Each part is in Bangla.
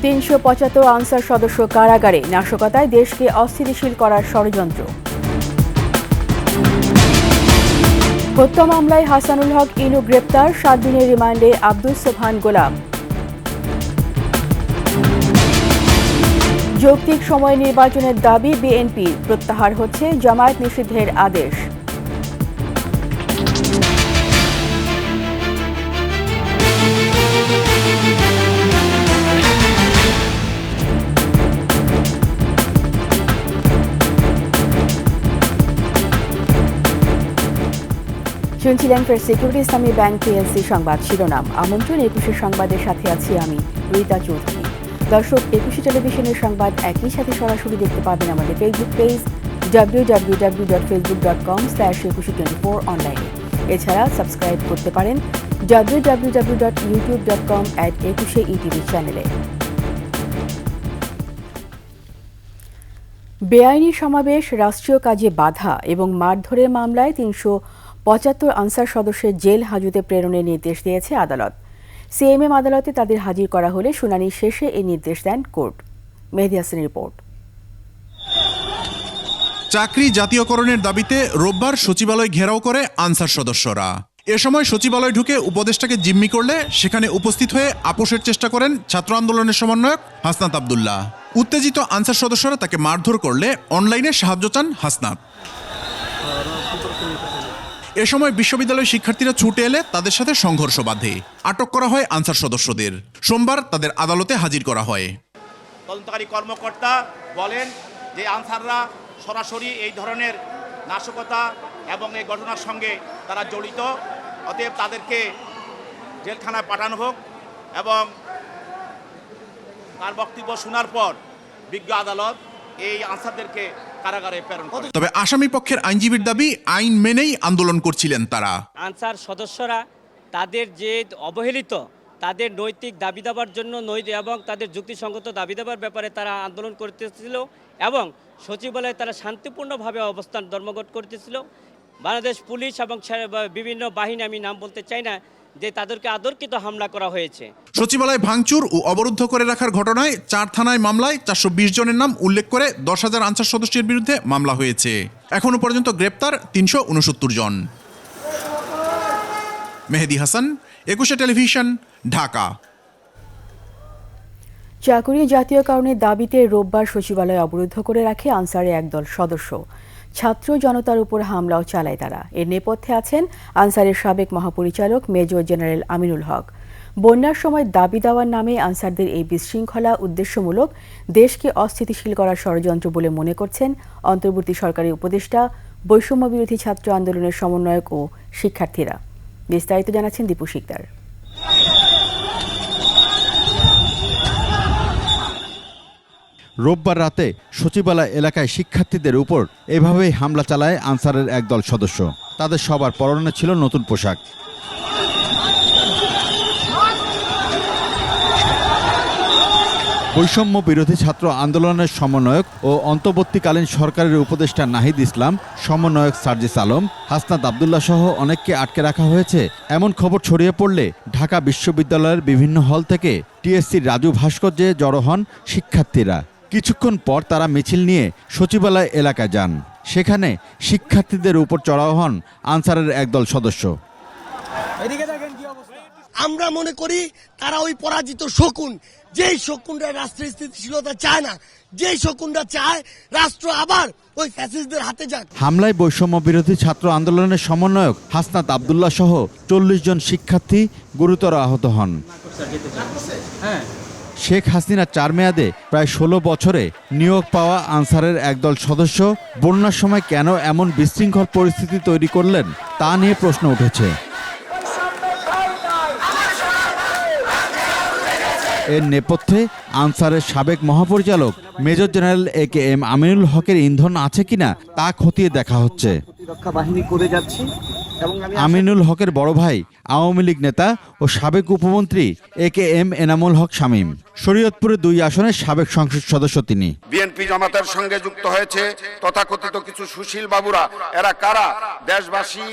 ৩৭৫ আনসার সদস্য কারাগারে, নাশকতায় দেশকে অস্থিতিশীল করার ষড়যন্ত্র। হত্যা মামলায় হাসানুল হক ইনু গ্রেপ্তার, ৭ দিনের রিমান্ডে আব্দুস সোবহান গোলাম। যৌক্তিক সময়ে নির্বাচনের দাবি বিএনপি, প্রত্যাহার হচ্ছে জামায়াত নিষিদ্ধের আদেশ। শুনছিলেন ফের সিকিউরিটি ইসলামী ব্যাংক পিএলসি সংবাদ শিরোনাম। আমন্ত্রণ ২১ সংবাদের সাথে আছি আমি রীতা চৌধুরী। দর্শক, ২১ টেলিভিশনের সংবাদ একই সাথে সরাসরি দেখতে পাবেন আমাদের ফেসবুক পেজ www.facebook.com/2124 অনলাইনে। এছাড়া সাবস্ক্রাইব করতে পারেন www.youtube.com/21etv চ্যানেলে। বেআইনি সমাবেশ, রাষ্ট্রীয় কাজে বাধা এবং মারধরের মামলায় ৩৭৫ আনসার সদস্যের জেল হাজতে প্রেরণের নির্দেশ দিয়েছে আদালত। সিএমএম আদালতে তাদের হাজির করা হলে শুনানি শেষে এই নির্দেশ দেন কোর্ট। মেহেদী হাসানের রিপোর্ট। চাকরি জাতীয়করণের দাবিতে রোববার সচিবালয় ঘেরাও করে আনসার সদস্যরা। এ সময় সচিবালয় ঢুকে উপদেষ্টাকে জিম্মি করলে সেখানে উপস্থিত হয়ে আপোষের চেষ্টা করেন ছাত্র আন্দোলনের সমন্বয়ক হাসনাত আব্দুল্লাহ। উত্তেজিত আনসার সদস্যরা তাকে মারধর করলে অনলাইনে সাহায্য চান হাসনাত। এ সময় বিশ্ববিদ্যালয় শিক্ষার্থীরা ছুটে এলে তাদের সাথে সংঘর্ষ বাধে। আটক করা হয় আনসার সদস্যদের। সোমবার তাদের আদালতে হাজির করা হয়। তদন্তকারী কর্মকর্তা বলেন যে আনসাররা সরাসরি এই ধরনের নাশকতা এবং এই ঘটনার সঙ্গে তারা জড়িত, অতএব তাদেরকে জেলখানায় পাঠানো হোক এবং তার বক্তব্য শোনার পর বিজ্ঞ আদালত এই আনসারদেরকে কারাগারে প্রেরণ করে। তবে আসামি পক্ষের আইনজীবীর দাবি, আইন মেনেই আন্দোলন করছিলেন তারা। আনসার সদস্যরা তাদের যে অবহেলিত তাদের নৈতিক দাবি দাবার জন্য এবং তাদের যুক্তিসঙ্গত দাবি দাবার ব্যাপারে তারা আন্দোলন করতেছিল এবং সচিবালয়ে তারা শান্তিপূর্ণভাবে অবস্থান ধর্মঘট করতেছিল। বাংলাদেশ পুলিশ এবং বিভিন্ন বাহিনী, আমি নাম বলতে চাই না, যে তাদেরকে আতর্কিত হামলা করা হয়েছে। সচিবালয় ভাঙচুর ও অবরুদ্ধ করে রাখার ঘটনায় ৪ থানায় মামলায় ৪২০ জনের নাম উল্লেখ করে ১০,০০০ আনসার সদস্যের বিরুদ্ধে মামলা হয়েছে। এখনো পর্যন্ত গ্রেপ্তার ৩৬৯ জন। মেহেদী হাসান, ২১ টেলিভিশন, ঢাকা। চাকরি জাতীয়করণের দাবিতে রোববার সচিবালয় অবরুদ্ধ করে রাখে আনসারের একদল সদস্য। ছাত্র জনতার উপর হামলাও চালায় তারা। এর নেপথ্যে আছেন আনসারের সাবেক মহাপরিচালক মেজর জেনারেল আমিনুল হক। বন্যার সময় দাবি দেওয়ার নামে আনসারদের এই বিশৃঙ্খলা উদ্দেশ্যমূলক, দেশকে অস্থিতিশীল করার ষড়যন্ত্র বলে মনে করছেন অন্তর্বর্তী সরকারের উপদেষ্টা, বৈষম্য বিরোধী ছাত্র আন্দোলনের সমন্বয়ক ও শিক্ষার্থীরা। বিস্তারিত জানাচ্ছেন দীপু শিকদার। রোববার রাতে সচিবালয় এলাকায় শিক্ষার্থীদের উপর এভাবেই হামলা চালায় আনসারের একদল সদস্য। তাদের সবার পরনে ছিল নতুন পোশাক। বৈষম্য বিরোধী ছাত্র আন্দোলনের সমন্বয়ক ও অন্তর্বর্তীকালীন সরকারের উপদেষ্টা নাহিদ ইসলাম, সমন্বয়ক সার্জিস আলম, হাসনাত আব্দুল্লাহ সহ অনেককে আটকে রাখা হয়েছে এমন খবর ছড়িয়ে পড়লে ঢাকা বিশ্ববিদ্যালয়ের বিভিন্ন হল থেকে টিএসসির রাজু ভাস্কর্যে জড়ো হন শিক্ষার্থীরা। কিছুক্ষণ পর তারা মিছিল নিয়ে সচিবালয় এলাকায় যান। সেখানে শিক্ষার্থীদের উপর চড়াও হন আনসারের একদল সদস্য। আমরা মনে করি তারা ওই পরাজিত শকুন, যেই শকুনরা রাষ্ট্রের স্থিতিশীলতা চায় না, যেই শকুনরা চায় রাষ্ট্র আবার ওই ফ্যাসিস্টদের হাতে যাক। হামলায় বৈষম্য বিরোধী ছাত্র আন্দোলনের সমন্বয়ক হাসনাত আব্দুল্লাহ সহ ৪০ জন শিক্ষার্থী গুরুতর আহত হন। শেখ হাসিনা ৪ মেয়াদে প্রায় ১৬ বছরে নিয়োগ পাওয়া আনসারের একদল সদস্য বন্যার সময় কেন এমন বিশৃঙ্খল পরিস্থিতি তৈরি করলেন তা নিয়ে প্রশ্ন উঠেছে। এর নেপথ্যে আনসারের সাবেক মহাপরিচালক মেজর জেনারেল AKM আমিনুল হকের ইন্ধন আছে কিনা তা খতিয়ে দেখা হচ্ছে। আমিনুল হকের বড় ভাই আওয়ামী লীগ নেতা ও সাবেক উপমন্ত্রী AKM এনামুল হক শামীম। শরীয়তপুরে ২ আসনের সাবেক সংসদ সদস্য তিনি। বিএনপি জামাতের সঙ্গে যুক্ত হয়েছে তথাকথিত কিছু সুশীল বাবুরা। এরা কারা? দেশবাসী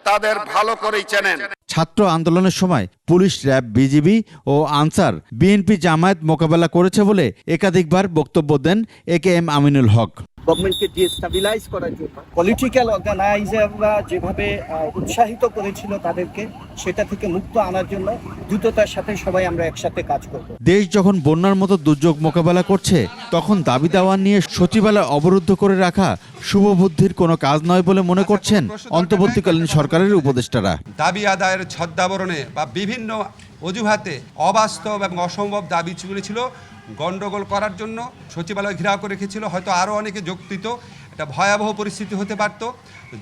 তাদের ভালো করেই চেনেন। ছাত্র আন্দোলনের সময় পুলিশ, র্যাব, বিজিবি ও আনসার, বিএনপি, জামায়াত মোকাবেলা করেছে বলে একাধিকবার বক্তব্য দেন AKM আমিনুল হক। গভর্নমেন্টকে ডিস্টেবিলাইজ করার জন্য পলিটিক্যাল অর্গানাইজাররা যেভাবে উৎসাহিত করেছিল তাদেরকে, সেটা থেকে মুক্ত আনার জন্য দ্রুততার সাথে সবাই আমরা একসাথে কাজ করব। দেশ যখন বন্যার মতো দুর্যোগ মোকাবেলা করছে, তখন দাবি দাওয়া নিয়ে সচিবালয় অবরুদ্ধ করে রাখা শুভবুদ্ধির কোনো কাজ নয় বলে মনে করছেন অন্তর্বর্তীকালীন সরকারের উপদেষ্টারা। দাবি আদায়ের ছদ্মাবরণে বা বিভিন্ন অজুহাতে অবাস্তব এবং অসম্ভব দাবি ছিল গণ্ডগোল করার জন্য সচিবালয় ঘেরাও করে রেখেছিল। হয়তো আরও অনেকে যোগ দিত, একটা ভয়াবহ পরিস্থিতি হতে পারত।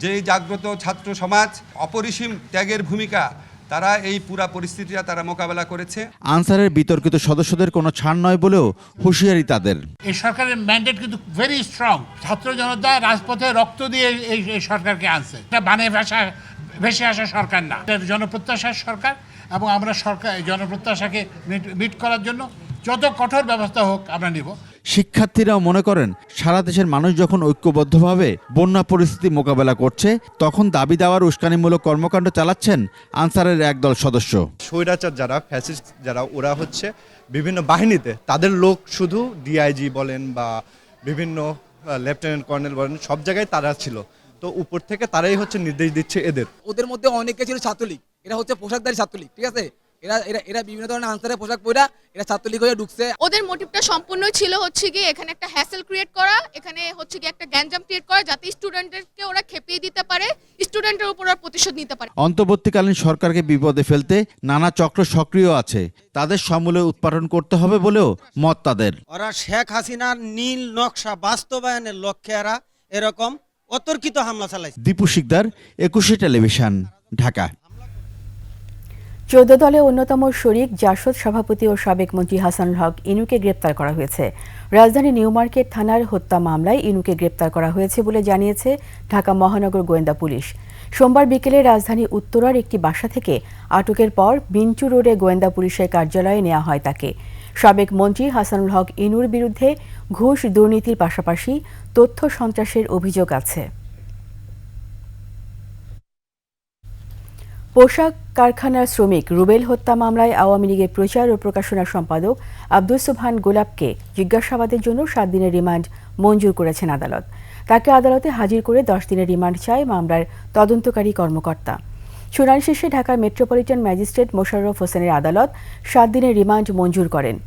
যেই জাগ্রত ছাত্র সমাজ, অপরিসীম ত্যাগের ভূমিকা, তারা এই পুরা পরিস্থিতিটা তারা মোকাবেলা করেছে। আনসারের বিতর্কিত সদস্যদের কোনো ছাড় নয় বলেও হুঁশিয়ারি তাদের। এই সরকারের ম্যান্ডেট কিন্তু ভেরি স্ট্রং। ছাত্র জনতা রাজপথে রক্ত দিয়ে এই সরকারকে আনছে। এটা ভেসে আসা সরকার না, এটা জনপ্রত্যাশার সরকার। এবং আমরা সরকার জনপ্রত্যাশাকে মিট করার জন্য যত কঠোর ব্যবস্থা হোক আমরা নিব। শিক্ষার্থীরাও মনে করেন, সারা দেশের মানুষ যখন ঐক্যবদ্ধভাবে বন্যা পরিস্থিতি মোকাবেলা করছে, তখন দাবি দেওয়ার উস্কানিমূলক কর্মকাণ্ড চালাচ্ছেন আনসারের একদল সদস্য। স্বৈরাচার যারা, ফ্যাসিস্ট যারা, ওরা হচ্ছে বিভিন্ন বাহিনীতে তাদের লোক, শুধু ডিআইজি বলেন বা বিভিন্ন লেফটেন্যান্ট কর্নেল বলেন, সব জায়গায় তারা ছিল। তো উপর থেকে তারাই হচ্ছে নির্দেশ দিচ্ছে এদের। ওদের মধ্যে অনেকে ছিল ছাত্রলীগ, এরা হচ্ছে পোশাকধারী ছাত্রলীগ, ঠিক আছে? এরা বিভিন্ন ধরনের আনসারের পোশাক পরা এরা ছাত্রলীগ হয়ে ঢুকছে। ওদের মোটিভটা সম্পূর্ণ ছিল হচ্ছে কি এখানে একটা হ্যাসেল ক্রিয়েট করা, এখানে হচ্ছে কি একটা গ্যাঞ্জাম ক্রিয়েট করা, যাতে স্টুডেন্টদেরকে ওরা খেপিয়ে দিতে পারে, স্টুডেন্টের উপর আর প্রতিশোধ নিতে পারে। অন্তর্বর্তীকালীন সরকারকে বিপদে ফেলতে নানা চক্র সক্রিয় আছে, তাদের সমূলে উৎপাদন করতে হবে বলেও মত তাদের। ওরা শেখ হাসিনার নীল নকশা বাস্তবায়নের লক্ষ্যে এরা এরকম অতর্কিত হামলা চালাইছে। দীপু শিকদার, 21 টেলিভিশন, ঢাকা। 14 দলে অন্যতম শরিক জাসদ সভাপতি ও সাবেক মন্ত্রী হাসানুল হক ইনুকে গ্রেপ্তার করা হয়েছে। রাজধানী নিউ মার্কেট থানার হত্যা মামলায় ইনুকে গ্রেপ্তার করা হয়েছে বলে জানিয়েছে ঢাকা মহানগর গোয়েন্দা পুলিশ। সোমবার বিকেলে রাজধানী উত্তরার একটি বাসা থেকে আটকের পর বিঞ্চু রোডে গোয়েন্দা পুলিশের কার্যালয়ে নেওয়া হয় তাকে। সাবেক মন্ত্রী হাসানুল হক ইনুর বিরুদ্ধে ঘুষ, দুর্নীতির পাশাপাশি তথ্য সন্ত্রাসের অভিযোগ আছে। পোশাক কারখানার শ্রমিক রুবেল হত্যা মামলায় আওয়ামী লীগের প্রচার ও প্রকাশনা সম্পাদক আব্দুস সোবহান গোলাপকে জিজ্ঞাসাবাদের জন্য 7 দিনের রিমান্ড মঞ্জুর করেছেন আদালত। তাকে আদালতে হাজির করে 10 দিনের রিমান্ড চায় মামলার তদন্তকারী কর্মকর্তা। শুনানি শেষে ঢাকার মেট্রোপলিটন ম্যাজিস্ট্রেট মোশাররফ হোসেনের আদালত 7 দিনের রিমান্ড মঞ্জুর করেন।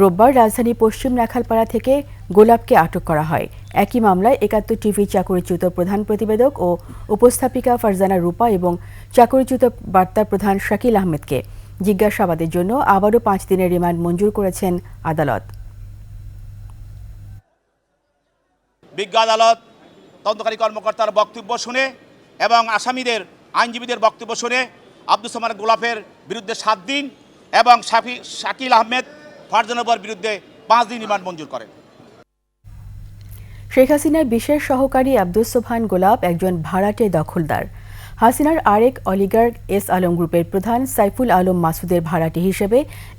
রোববার রাজধানী পশ্চিম রাখালপাড়া থেকে গোলাপকে আটক করা হয়। একই মামলায় 71 টিভি চাকরিচ্যুত প্রধান প্রতিবেদক ও উপস্থাপিকা ফারজানা রূপা এবং চাকরিচ্যুত বার্তা প্রধান শাকিল আহমেদকে জিজ্ঞাসাবাদের জন্য আবারও 5 দিনের রিমান্ড মঞ্জুর করেছেন আদালত। বিজ্ঞ আদালত তদন্তকারী কর্মকর্তার বক্তব্য শুনে এবং আসামিদের আইনজীবীদের বক্তব্য শুনে আব্দুস সোবহান গোলাপের বিরুদ্ধে 7 দিন এবং শাকিল আহমেদ ফারজানার বিরুদ্ধে 5 দিন রিমান্ড মঞ্জুর করেন। শেখ হাসিনার বিশেষ সহকারী আব্দুস সোবহান গোলাপ একজন ভাড়াটে দখলদার। হাসিনার আরেক অলিগার্ক এস আলম গ্রুপের প্রধান সাইফুল আলম মাসুদের ভাড়াটে হিসেবে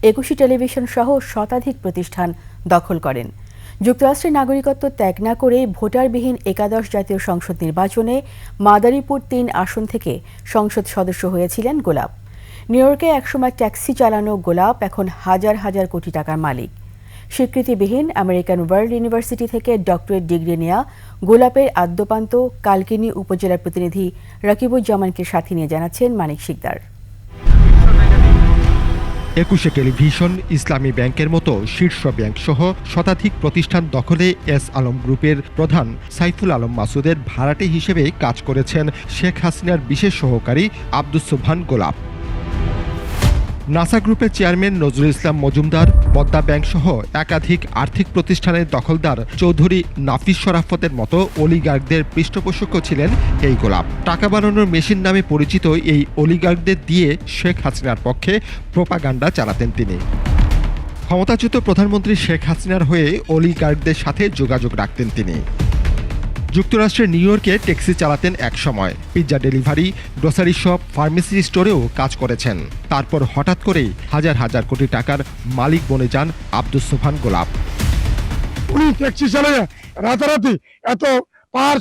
21 টেলিভিশন সহ শতাধিক প্রতিষ্ঠান দখল করেন। যুক্তরাষ্ট্রের নাগরিকত্ব ত্যাগ না করে ভোটারবিহীন 11 জাতীয় সংসদ নির্বাচনে মাদারীপুর 3 আসন থেকে সংসদ সদস্য হয়েছিলেন গোলাপ। নিউ ইয়র্কে একসময় ট্যাক্সি চালানো গোলাপ এখন হাজার হাজার কোটি টাকার মালিক। স্বীকৃতিবিহীন আমেরিকান ওয়ার্ল্ড ইউনিভার্সিটি থেকে ডক্টরেট ডিগ্রি নেয়া গোলাপের আদ্যপান্ত কালকিনি উপজেলার প্রতিনিধি রাকিবুজ্জামানকে সাথে নিয়ে জানাচ্ছেন মানিক শিকদার। 21 টেলিভিশন, ইসলামী ব্যাংকের মতো শীর্ষ ব্যাংক সহ শতাধিক প্রতিষ্ঠান দখলে এস আলম গ্রুপের প্রধান সাইফুল আলম মাসুদের ভাড়াটে হিসেবে কাজ করেছেন শেখ হাসিনার বিশেষ সহকারী আব্দুস সোবহান গোলাপ। নাসা গ্রুপের চেয়ারম্যান নজরুল ইসলাম মজুমদার, পদ্মা ব্যাংক সহ একাধিক আর্থিক প্রতিষ্ঠানের দখলদার চৌধুরী নাফিস শরাফতের মতো অলিগার্কদের পৃষ্ঠপোষক ছিলেন এই গোলাপ। টাকা বানানোর মেশিন নামে পরিচিত এই অলিগার্কদের দিয়ে শেখ হাসিনার পক্ষে প্রোপাগান্ডা চালাতেন তিনি। ক্ষমতাচ্যুত প্রধানমন্ত্রী শেখ হাসিনার হয়ে অলিগার্কদের সাথে যোগাযোগ রাখতেন তিনি। যুক্তরাষ্ট্রের নিউ ইয়র্কে ট্যাক্সি চালাতেন এক সময়, pizza delivery, grocery shop, pharmacy স্টোরেও কাজ করেছেন। তারপর হঠাৎ করেই হাজার হাজার কোটি টাকার মালিক বনে যান আব্দুস সোবহান গোলাপ। উনি ট্যাক্সি চালায় রাতারাতি এত পাহাড়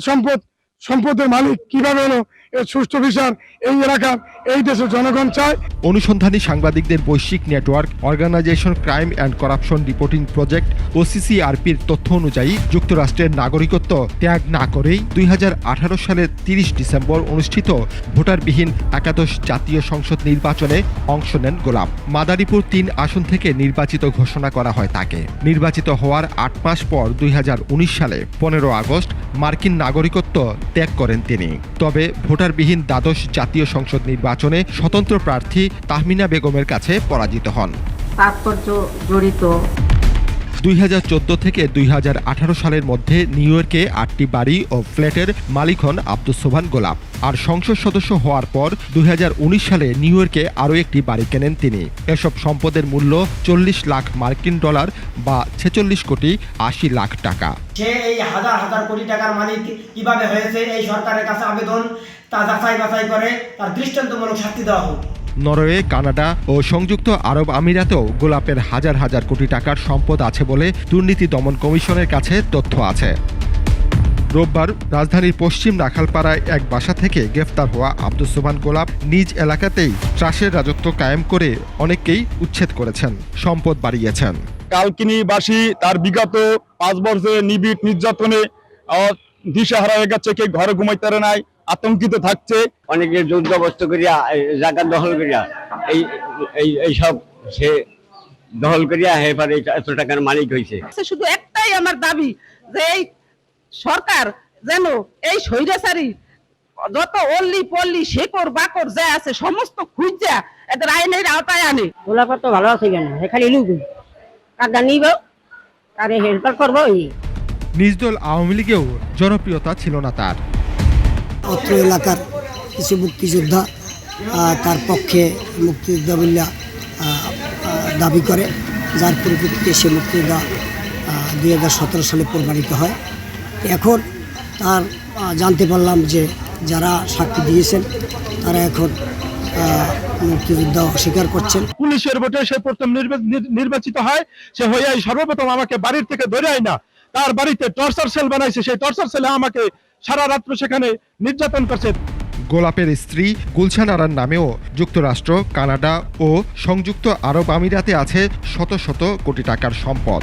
সম্পদের মালিক কিভাবে হলো এর সুষ্ঠু বিচার এই এলাকার এই দেশের জনগণ চায়। অনুসন্ধানী সাংবাদিকদের বৈশ্বিক network organisation crime and corruption reporting project OCCRPর তথ্য অনুযায়ী যুক্তরাষ্ট্রের নাগরিকত্ব ত্যাগ না করেই 2018 সালের 30 ডিসেম্বর অনুষ্ঠিত ভোটারবিহীন একাদশ জাতীয় সংসদ নির্বাচনে অংশ নেন গোলাপ। মাদারীপুর 3 আসন থেকে নির্বাচিত ঘোষণা করা হয় তাকে। নির্বাচিত হওয়ার 8 মাস পর 2019 সালে 15 আগস্ট মার্কিন নাগরিকত্ব ত্যাগ করেন তিনি। তবে ভোটারবিহীন দ্বাদশ জাতীয় সংসদ নির্বাচনে স্বতন্ত্র প্রার্থী তাহমিনা বেগমের কাছে পরাজিত হন। তাৎপর্য জড়িত 2014 থেকে 2018 সালের মধ্যে নিউ ইয়র্কে 8টি বাড়ি ও ফ্ল্যাটের মালিক হন আব্দুস সোবহান গোলাপ। আর সংসদ সদস্য হওয়ার পর 2019 সালে নিউ ইয়র্কে আরও একটি বাড়ি কেনেন তিনি। এসব সম্পদের মূল্য 40 লাখ মার্কিন ডলার বা 46 কোটি 80 লাখ টাকা। সে এই হাজার হাজার কোটি টাকার মালিক কিভাবে হয়েছে এই সরকারের কাছে আবেদন তা যাচাই বাছাই করে তার দৃষ্টান্তমূলক শাস্তি দেওয়া হোক। নরওয়ে, কানাডা ও সংযুক্ত আরব আমিরাতেও গোলাপের হাজার হাজার কোটি টাকার সম্পদ আছে বলে দুর্নীতি দমন কমিশনের কাছে তথ্য আছে। রোববার রাজধানীর পশ্চিম রাখালপাড়ায় এক বাসা থেকে গ্রেফতার হওয়া আব্দুস সোবহান গোলাপ নিজ এলাকাতেই ত্রাসের রাজত্ব কায়েম করে অনেককেই উচ্ছেদ করেছেন, সম্পদ বাড়িয়েছেন। কালকিনিবাসী তার বিগত 5 বছরের নিবিড় নির্যাতনে দিশাহারা হয়ে গেছে, কেউ ঘরে ঘুমাইতে পারে নাই, আতঙ্কিত থাকছে। অনেকে যুদ্ধবস্ত করিয়া জায়গা দখল করিয়া এই সব সে দখল করিয়া এবারে এত টাকার মালিক হয়েছে। শুধু একটাই আমার দাবি যে এই সরকার যেন এই স্বৈরাচারী যত অল্লি পল্লি শেকড় বাকড় যা আছে সমস্ত খুঁজা এদের আইনের আওতায় আনে। গোলাপার তো ভালো আছে কেন, এখানে লুক কাদা নিব কারে হেল্পার করবো। নিজ দল আওয়ামী লীগেও জনপ্রিয়তা ছিল না তার। অত্র এলাকার কিছু মুক্তিযোদ্ধা তার পক্ষে মুক্তিযোদ্ধা বলে দাবি করে, যার পরিপ্রেক্ষিতে সে মুক্তিযোদ্ধা 2017 সালে প্রমাণিত হয়। এখন তার জানতে পারলাম যে যারা সাক্ষী দিয়েছেন তারা এখন মুক্তিযোদ্ধা অস্বীকার করছেন। পুলিশের ভোটে সে প্রথম নির্বাচিত হয়, সে হয়ে সর্বপ্রথম আমাকে বাড়ির থেকে ধরে আয় না, তার বাড়িতে টর্চার সেল বানাইছে, সেই টর্চার সেলে আমাকে সারা রাত্র সেখানে নির্যাতন করছে। গোলাপের স্ত্রী গুলশান আরার নামেও যুক্তরাষ্ট্র, কানাডা ও সংযুক্ত আরব আমিরাতে আছে শত শত কোটি টাকার সম্পদ।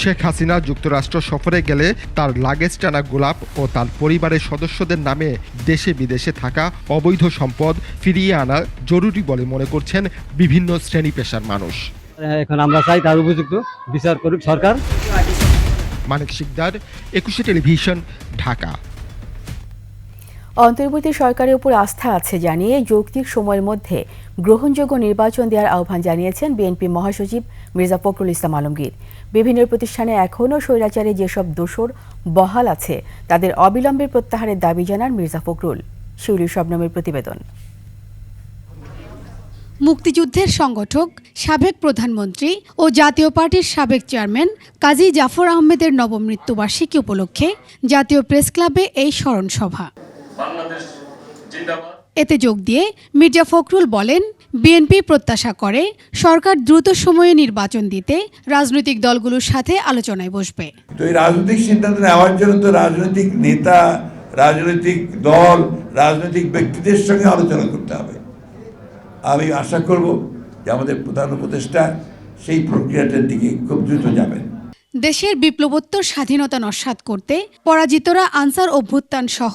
শেখ হাসিনা যুক্তরাষ্ট্র সফরে গেলে তার লাগেজ টানা গোলাপ ও তার পরিবারের সদস্যদের নামে দেশে বিদেশে থাকা অবৈধ সম্পদ ফিরিয়ে আনা জরুরি বলে মনে করছেন বিভিন্ন শ্রেণী পেশার মানুষ। এখন আমরা চাই তার উপযুক্ত বিচার করুক সরকার। মানিক শিকদার, 21 টেলিভিশন, ঢাকা। অন্তর্বর্তী সরকারের উপর আস্থা আছে জানিয়ে যৌক্তিক সময়ের মধ্যে গ্রহণযোগ্য নির্বাচন দেওয়ার আহ্বান জানিয়েছেন বিএনপি মহাসচিব মির্জা ফখরুল ইসলাম আলমগীর। বিভিন্ন প্রতিষ্ঠানে এখনও স্বৈরাচারে যেসব দোসর বহাল আছে তাদের অবিলম্বে প্রত্যাহারের দাবি জানান মির্জা ফখরুল। শিউলি শবনমের প্রতিবেদন। মুক্তিযুদ্ধের সংগঠক, সাবেক প্রধানমন্ত্রী ও জাতীয় পার্টির সাবেক চেয়ারম্যান কাজী জাফর আহমেদের নবম মৃত্যুবার্ষিকী উপলক্ষে জাতীয় প্রেস ক্লাবে এই স্মরণ সভা। এতে যোগ দিয়ে মির্জা ফখরুল বলেন, বিএনপি প্রত্যাশা করে সরকার দ্রুত সময়ে নির্বাচন দিতে রাজনৈতিক দলগুলোর সাথে আলোচনায় বসবে। তো এই রাজনৈতিক সিদ্ধান্ত নেওয়ার জন্য তো রাজনৈতিক নেতা, রাজনৈতিক দল, রাজনৈতিক ব্যক্তিদের সঙ্গে আলোচনা করতে হবে। আমি আশা করব যে আমাদের প্রধান উপদেষ্টা সেই প্রক্রিয়াটার দিকে খুব দ্রুত যাবেন। দেশের বিপ্লবোত্তর স্বাধীনতা নস্যাৎ করতে পরাজিতরা আনসার অভ্যুত্থান সহ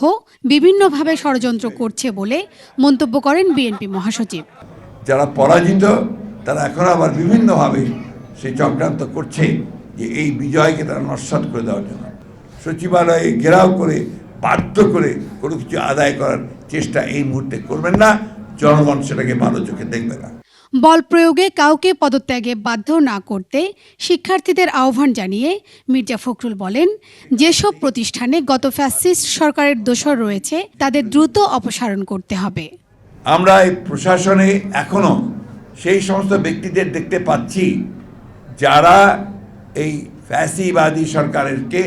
বিভিন্নভাবে ষড়যন্ত্র করছে বলে মন্তব্য করেন বিএনপি মহাসচিব। যারা পরাজিত তারা এখন আবার বিভিন্নভাবে সেই চক্রান্ত করছে যে এই বিজয়কে তারা নস্যাৎ করে দেওয়ার জন্য সচিবালয়ে ঘেরাও করে বাধ্য করে কোনো কিছু আদায় করার চেষ্টা এই মুহূর্তে করবেন না। জনগণ সেটাকে ভালো চোখে দেখবে না। বল প্রয়োগে কাউকে পদত্যাগে বাধ্য না করতে শিক্ষার্থীদের আহ্বান জানিয়ে মির্জা ফখরুল বলেন, যেসব প্রতিষ্ঠানে গত ফ্যাসিস্ট সরকারের দোসর রয়েছে তাদের দ্রুত অপসারণ করতে হবে। আমরা এই প্রশাসনে এখনো সেই সমস্ত ব্যক্তিদের দেখতে পাচ্ছি যারা এই ফ্যাসিবাদী সরকারকে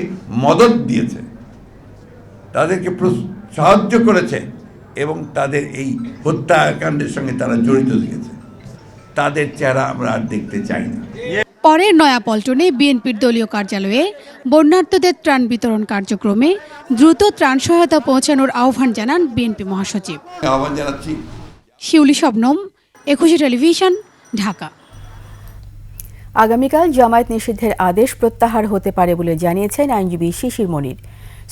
মদত দিয়েছে, তাদেরকে সাহায্য করেছে এবং তাদের এই হত্যাকাণ্ডের সঙ্গে তারা জড়িত দিয়েছে। তাদের চেহারা আমরা আর দেখতে চাই না। পরে নয়াপল্টনে বিএনপির দলীয় কার্যালয়ে বন্যার্তদের ত্রাণ বিতরণ কার্যক্রমে দ্রুত ত্রাণ সহায়তা পৌঁছানোর আহ্বান জানান বিএনপি মহাসচিব। আহ্বান জানাচ্ছি। শিউলি শবনম, 21 টেলিভিশন, ঢাকা। আগামীকাল জামায়াত নিষিদ্ধের আদেশ প্রত্যাহার হতে পারে বলে জানিয়েছেন আইনজীবী শিশির মনির।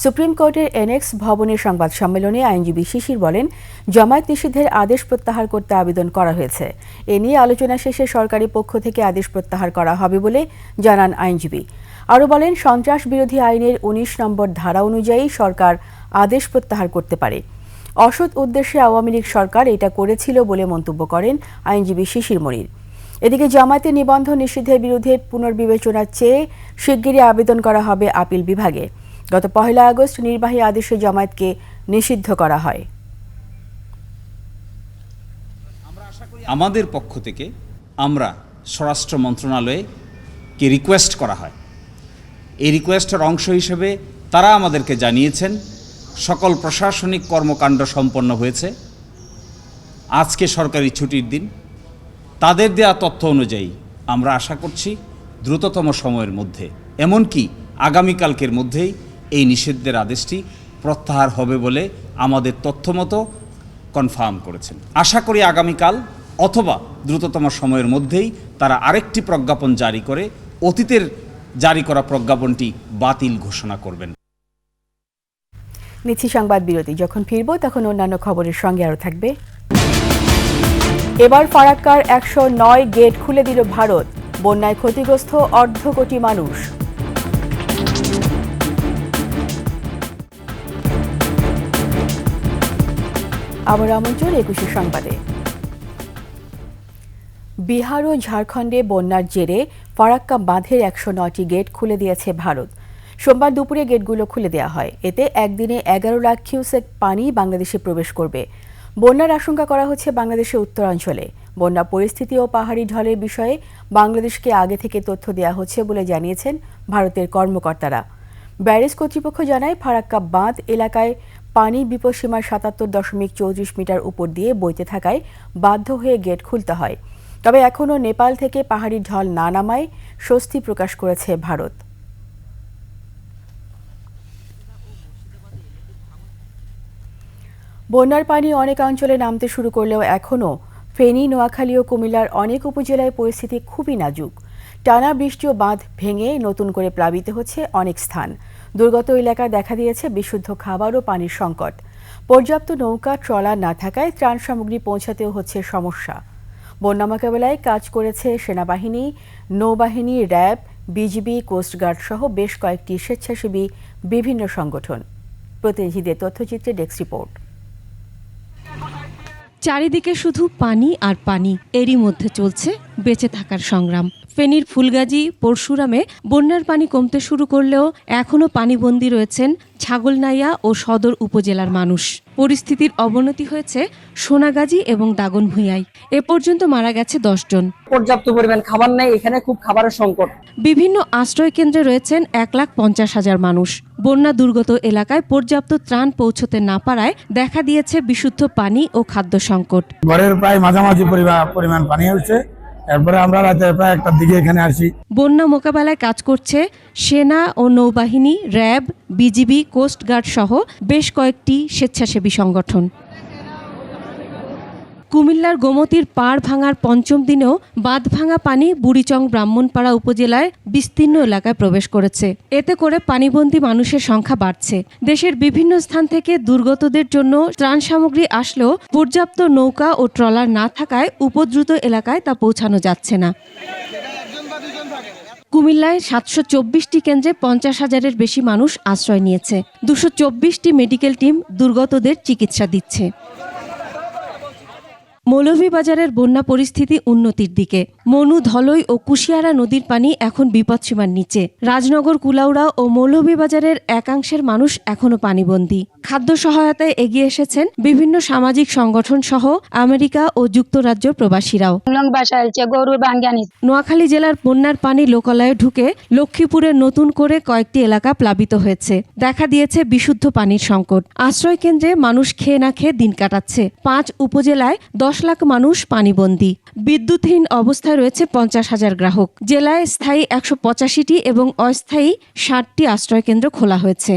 সুপ্রিম কোর্টের এনএক্স ভবনের সংবাদ সম্মেলনে আইনজীবী শিশির বলেন, জামায়াত নিষিদ্ধের আদেশ প্রত্যাহার করতে আবেদন করা হয়েছে। এ নিয়ে আলোচনা শেষে সরকারি পক্ষ থেকে আদেশ প্রত্যাহার করা হবে বলে জানান আইনজীবী। আরও বলেন, সন্ত্রাস বিরোধী আইনের 19 নম্বর ধারা অনুযায়ী সরকার আদেশ প্রত্যাহার করতে পারে। অসৎ উদ্দেশ্যে আওয়ামী লীগ সরকার এটা করেছিল বলে মন্তব্য করেন আইনজীবী শিশির মনির। এদিকে জামায়াতের নিবন্ধন নিষিদ্ধের বিরুদ্ধে পুনর্বিবেচনা চেয়ে শিগগিরই আবেদন করা হবে আপিল বিভাগে। গত 1 আগস্ট নির্বাহী আদেশে জামায়াতকে নিষিদ্ধ করা হয়। আমাদের পক্ষ থেকে আমরা স্বরাষ্ট্র মন্ত্রণালয়কে রিকোয়েস্ট করা হয়। এই রিকোয়েস্টের অংশ হিসেবে তারা আমাদেরকে জানিয়েছেন সকল প্রশাসনিক কর্মকাণ্ড সম্পন্ন হয়েছে। আজকে সরকারি ছুটির দিন। তাদের দেয়া তথ্য অনুযায়ী আমরা আশা করছি দ্রুততম সময়ের মধ্যে, এমনকি আগামীকালকের মধ্যেই এই নিষিদ্ধের আদেশটি প্রত্যাহার হবে বলে আমাদের তথ্যমতো কনফার্ম করেছেন। আশা করি আগামীকাল অথবা দ্রুততম সময়ের মধ্যেই তারা আরেকটি প্রজ্ঞাপন জারি করে অতীতের জারি করা প্রজ্ঞাপনটি বাতিল ঘোষণা করবেন। নিচ্ছি সংবাদ বিরতি। যখন ফিরব তখন অন্যান্য খবরের সঙ্গে আরও থাকবে। এবার ফারাক্কার 109 গেট খুলে দিল ভারত। বন্যায় ক্ষতিগ্রস্ত 1.5 কোটি মানুষ। আবার আমন্ত্রণ 21 সংবাদে। বিহার ও ঝাড়খণ্ডে বন্যার জেরে ফারাক্কা বাঁধের 109টি গেট খুলে দিয়েছে ভারত। সোমবার দুপুরে গেটগুলো খুলে দেওয়া হয়। এতে একদিনে 11 লাখ কিউসেক পানি বাংলাদেশে প্রবেশ করবে। বন্যার আশঙ্কা করা হচ্ছে বাংলাদেশের উত্তরাঞ্চলে। বন্যা পরিস্থিতি ও পাহাড়ি ঢলের বিষয়ে বাংলাদেশকে আগে থেকে তথ্য দেওয়া হচ্ছে বলে জানিয়েছেন ভারতের কর্মকর্তারা। ব্যারেজ কর্তৃপক্ষ জানায়, ফারাক্কা বাঁধ এলাকায় পানি বিপদসীমার 77.34 মিটার উপর দিয়ে বইতে থাকায় বাধ্য হয়ে গেট খুলতে হয়। তবে এখনও নেপাল থেকে পাহাড়ি ঢল না নামায় স্বস্তি প্রকাশ করেছে ভারত। বন্যার পানি অনেক অঞ্চলে নামতে শুরু করলেও এখনও ফেনী, নোয়াখালী ও কুমিল্লার অনেক উপজেলায় পরিস্থিতি খুবই নাজুক। টানা বৃষ্টি ও বাঁধ ভেঙে নতুন করে প্লাবিত হচ্ছে অনেক স্থান। দুর্গত এলাকায় দেখা দিয়েছে বিশুদ্ধ খাবার ও পানির সংকট। পর্যাপ্ত নৌকা, ট্রলার না থাকায় ত্রাণ সামগ্রী পৌঁছাতেও হচ্ছে সমস্যা। বন্যা মোকাবেলায় কাজ করেছে সেনাবাহিনী, নৌবাহিনী, র্যাব, বিজিবি, কোস্টগার্ড সহ বেশ কয়েকটি স্বেচ্ছাসেবী বিভিন্ন সংগঠন। প্রতিনিধিদের তথ্যচিত্রে ডেস্ক রিপোর্ট। চারিদিকে শুধু পানি আর পানি, এরই মধ্যে চলছে বেঁচে থাকার সংগ্রাম। ফেনীর ফুলগাজী, পরশুরামে বন্যার পানি কমতে শুরু করলেও এখনও পানিবন্দী রয়েছেন ছাগলনাইয়া ও সদর উপজেলার মানুষ। পরিস্থিতির অবনতি হয়েছে সোনাগাজী এবং দাগনভূঞায়। এ পর্যন্ত মারা গেছে 10 জন। পর্যাপ্ত পরিমাণ খাবার নেই, এখানে খুব খাবারের সংকট। বিভিন্ন আশ্রয় কেন্দ্রে রয়েছেন 1,50,000 মানুষ। বন্যা দুর্গত এলাকায় পর্যাপ্ত ত্রাণ পৌঁছতে না পারায় দেখা দিয়েছে বিশুদ্ধ পানি ও খাদ্য সংকট। ঘরের প্রায় মাঝামাঝি পরিমাণ পানি হচ্ছে। এরপরে আমরা রাতে প্রায় 1টার দিকে এখানে আসি। বন্যা মোকাবেলায় কাজ করছে সেনা ও নৌবাহিনী, র্যাব, বিজিবি, কোস্টগার্ড সহ বেশ কয়েকটি স্বেচ্ছাসেবী সংগঠন। কুমিল্লার গোমতীর পাড় ভাঙার 5ম দিনেও বাঁধ ভাঙা পানি বুড়িচং ব্রাহ্মণপাড়া উপজেলায় বিস্তীর্ণ এলাকায় প্রবেশ করেছে। এতে করে পানিবন্দী মানুষের সংখ্যা বাড়ছে। দেশের বিভিন্ন স্থান থেকে দুর্গতদের জন্য ত্রাণ সামগ্রী আসলেও পর্যাপ্ত নৌকা ও ট্রলার না থাকায় উপদ্রুত এলাকায় তা পৌঁছানো যাচ্ছে না। কুমিল্লায় 724টি কেন্দ্রে 50,000-এর বেশি মানুষ আশ্রয় নিয়েছে। 224টি মেডিকেল টিম দুর্গতদের চিকিৎসা দিচ্ছে। মৌলভীবাজারের বন্যা পরিস্থিতি উন্নতির দিকে। মনু, ধলই ও কুশিয়ারা নদীর পানি এখন বিপদসীমার নিচে। রাজনগর, কুলাউড়া ও মৌলভীবাজারের একাংশের মানুষ এখনও পানিবন্দী। খাদ্য সহায়তায় এগিয়ে এসেছেন বিভিন্ন সামাজিক সংগঠন সহ আমেরিকা ও যুক্তরাজ্য প্রবাসীরাও। নোয়াখালী জেলার বন্যার পানি লোকালয়ে ঢুকে লক্ষ্মীপুরে নতুন করে কয়েকটি এলাকা প্লাবিত হয়েছে। দেখা দিয়েছে বিশুদ্ধ পানির সংকট। আশ্রয় কেন্দ্রে মানুষ খেয়ে না খেয়ে দিন কাটাচ্ছে। 5 উপজেলায় 10 লাখ মানুষ পানিবন্দী। বিদ্যুৎহীন অবস্থায় রয়েছে 50,000 গ্রাহক। জেলায় স্থায়ী 185টি এবং অস্থায়ী 60টি আশ্রয়কেন্দ্র খোলা হয়েছে।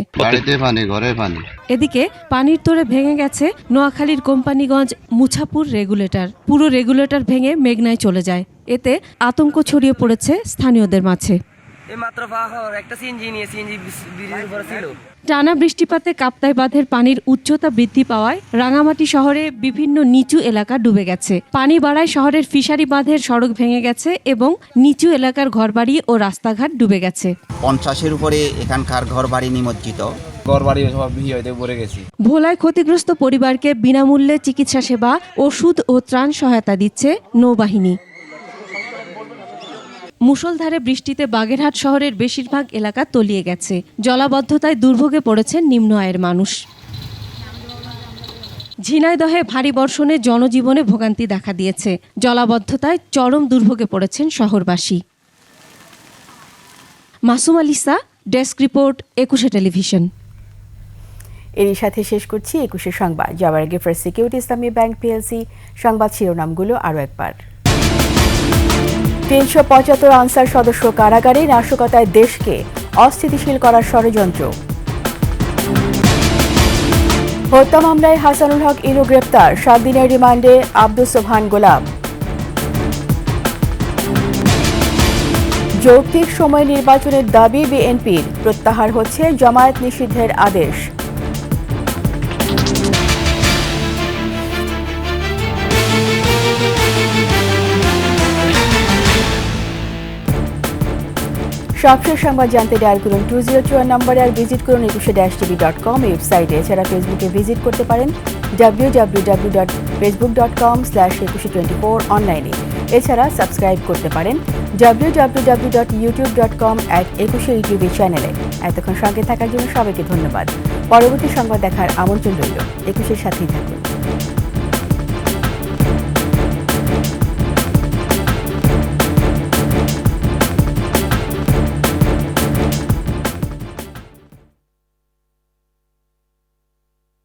এদিকে পানির তোড়ে ভেঙে গেছে নোয়াখালীর কোম্পানিগঞ্জ মুছাপুর রেগুলেটর। পুরো রেগুলেটর ভেঙে মেঘনায় চলে যায়। এতে আতঙ্ক ছড়িয়ে পড়েছে স্থানীয়দের মাঝে। টানা বৃষ্টিপাতে কাপ্তাই বাঁধের পানির উচ্চতা বৃদ্ধি পাওয়ায় রাঙামাটি শহরে বিভিন্ন নিচু এলাকা ডুবে গেছে। পানি বাড়ায় শহরের ফিশারি বাঁধের সড়ক ভেঙে গেছে এবং নিচু এলাকার ঘরবাড়ি ও রাস্তাঘাট ডুবে গেছে। 50-এর উপরে এখানকার ঘরবাড়ি নিমজ্জিত। ভোলায় ক্ষতিগ্রস্ত পরিবারকে বিনামূল্যে চিকিৎসা সেবা, ওষুধ ও ত্রাণ সহায়তা দিচ্ছে নৌবাহিনী। মুষলধারে বৃষ্টিতে বাগেরহাট শহরের বেশিরভাগ এলাকা তলিয়ে গেছে। জলাবদ্ধতায় দুর্ভোগে পড়েছেন নিম্ন আয়ের মানুষ। ঝিনাইদহে ভারী বর্ষণে জনজীবনে ভোগান্তি দেখা দিয়েছে। জলাবদ্ধতায় চরম দুর্ভোগে পড়েছেন শহরবাসী। Masum আলিসা, desk report, 21 television. এরই সাথে শেষ করছি 21 সংবাদ। যাওয়ার আগে ফার্স্ট সিকিউরিটি ইসলামী ব্যাংক পিএলসি সংবাদ শিরোনামগুলো আরও একবার। 375 আনসার সদস্য কারাগারে, নাশকতায় দেশকে অস্থিতিশীল করার ষড়যন্ত্র। হত্যা মামলায় হাসানুল হক ইনু গ্রেপ্তার, 7 দিনের রিমান্ডে আব্দুস সোবহান গোলাম। যৌক্তিক সময় নির্বাচনের দাবি বিএনপির, প্রত্যাহার হচ্ছে জামায়াত নিষিদ্ধের আদেশ। সবশেষ সংবাদ জানতে ডায়াল করুন 2024 নম্বরে আর ভিজিট করুন 21-tv.com ওয়েবসাইটে। এছাড়া ফেসবুকে ভিজিট করতে পারেন www.facebook.com/2124 অনলাইনে। এছাড়া সাবস্ক্রাইব করতে পারেন www.youtube.com/21 চ্যানেলে। এতক্ষণ সঙ্গে থাকার জন্য সবাইকে ধন্যবাদ। পরবর্তী সংবাদ দেখার আমন্ত্রণ রইল। 21-এর সাথেই থাকুন।